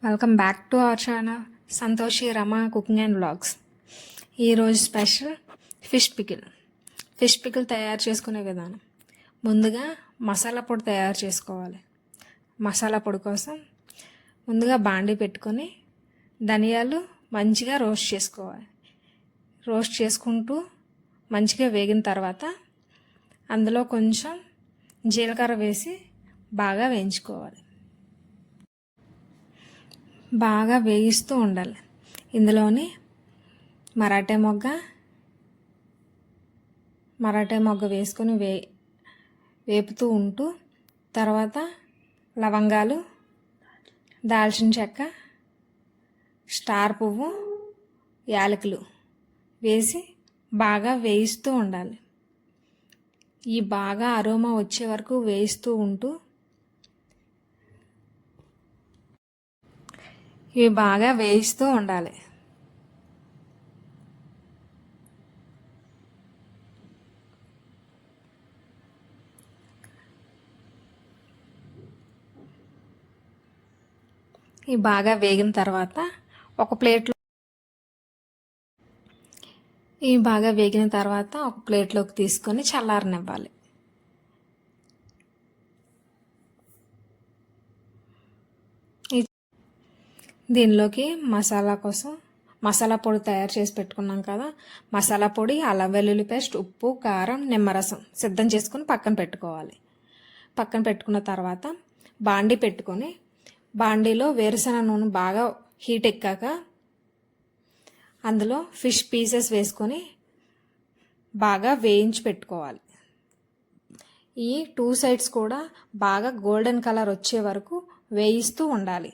Welcome back to our channel Santoshi Rama cooking and vlogs. ఈరోజు special fish pickle తయారు చేసుకునే విధానం. ముందుగా మసాలా పొడి తయారు చేసుకోవాలి. మసాలా పొడి కోసం ముందుగా బాండీ పెట్టుకొని ధనియాలు మంచిగా రోస్ట్ చేసుకోవాలి. రోస్ట్ చేసుకుంటూ మంచిగా వేగిన తర్వాత అందులో కొంచెం జీలకర్ర వేసి బాగా వేయించుకోవాలి. బాగా వేయిస్తూ ఉండాలి. ఇందులోని మరాఠీ మొగ్గ వేసుకొని వేపుతూ ఉంటూ తర్వాత లవంగాలు, దాల్చిన చెక్క, స్టార్ పువ్వు, యాలకులు వేసి బాగా వేయిస్తూ ఉండాలి. ఈ బాగా అరోమా వచ్చే వరకు వేయిస్తూ ఉంటూ ఇవి బాగా వేయిస్తూ ఉండాలి. ఇవి బాగా వేగిన తర్వాత ఒక ప్లేట్లోకి తీసుకొని చల్లారనివ్వాలి. దీనిలోకి మసాలా పొడి తయారు చేసి పెట్టుకున్నాం కదా, మసాలా పొడి, అల్లం వెల్లుల్లి పేస్ట్, ఉప్పు, కారం, నిమ్మరసం సిద్ధం చేసుకొని పక్కన పెట్టుకోవాలి. పక్కన పెట్టుకున్న తర్వాత బాండీ పెట్టుకొని బాండీలో వేరుశనగ నూనె బాగా హీట్ ఎక్కాక అందులో ఫిష్ పీసెస్ వేసుకొని బాగా వేయించి పెట్టుకోవాలి. ఈ 2 సైడ్స్ కూడా బాగా గోల్డెన్ కలర్ వచ్చే వరకు వేయిస్తూ ఉండాలి.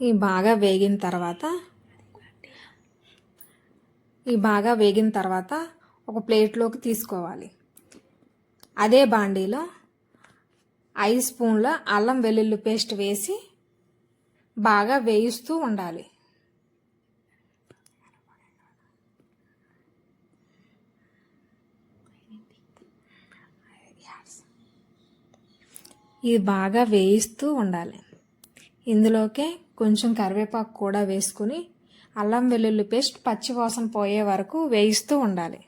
ఈ బాగా వేగిన తర్వాత ఒక ప్లేట్లోకి తీసుకోవాలి. అదే బాండీలో 5 స్పూన్ల అల్లం వెల్లుల్లి పేస్ట్ వేసి బాగా వేయిస్తూ ఉండాలి. ఇది బాగా వేయిస్తూ ఉండాలి. ఇందులోకే కొంచెం కరివేపాకు కూడా వేసుకుని అల్లం వెల్లుల్లి పేస్ట్ పచ్చి వాసన పోయే వరకు వేయిస్తూ ఉండాలి.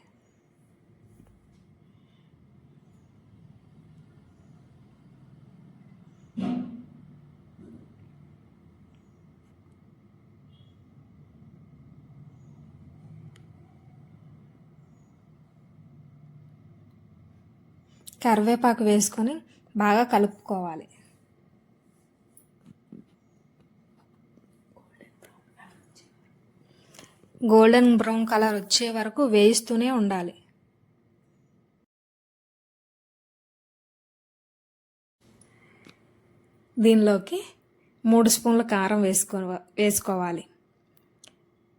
కరివేపాకు వేసుకొని బాగా కలుపుకోవాలి. గోల్డెన్ బ్రౌన్ కలర్ వచ్చే వరకు వేయిస్తూనే ఉండాలి. దీనిలోకి 3 స్పూన్ల కారం వేసుకోవాలి.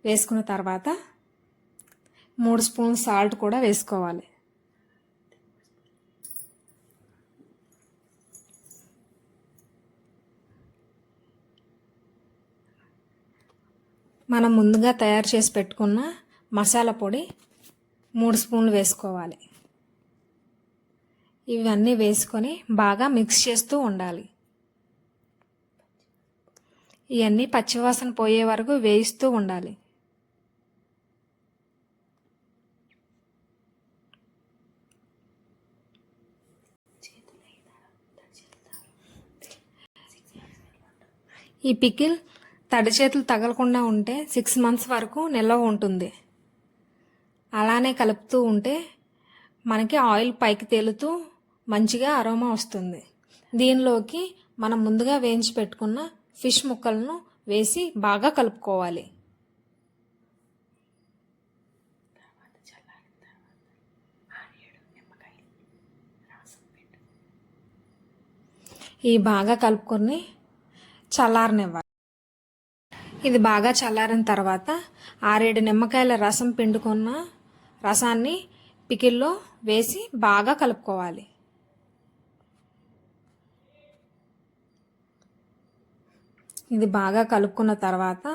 వేసుకున్న తర్వాత 3 స్పూన్ల సాల్ట్ కూడా వేసుకోవాలి. మనం ముందుగా తయారు చేసి పెట్టుకున్న మసాలా పొడి 3 స్పూన్లు వేసుకోవాలి. ఇవన్నీ వేసుకొని బాగా మిక్స్ చేస్తూ ఉండాలి. ఇవన్నీ పచ్చివాసన పోయే వరకు వేయిస్తూ ఉండాలి. ఈ పికిల్ తడి చేతులు తగలకుండా ఉంటే 6 మంత్స్ వరకు నిల్వ ఉంటుంది. అలానే కలుపుతూ ఉంటే మనకి ఆయిల్ పైకి తేలుతూ మంచిగా అరోమా వస్తుంది. దీనిలోకి మనం ముందుగా వేయించి పెట్టుకున్న ఫిష్ ముక్కలను వేసి బాగా కలుపుకోవాలి. ఈ బాగా కలుపుకొని చల్లారనివ్వాలి. ఇది బాగా చల్లారిన తర్వాత 6-7 నిమ్మకాయల రసం పిండుకున్న రసాన్ని పికిల్లో వేసి బాగా కలుపుకోవాలి. ఇది బాగా కలుపుకున్న తర్వాత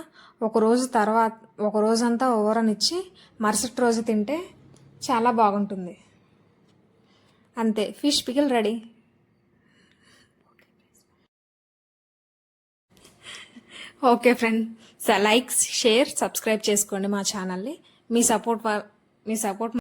ఒక రోజంతా ఊరనిచ్చి మరుసటి రోజు తింటే చాలా బాగుంటుంది. అంతే, fish pickle ready. Okay friend, like, share, subscribe చేసుకోండి మా ఛానల్ని. మీ సపోర్ట్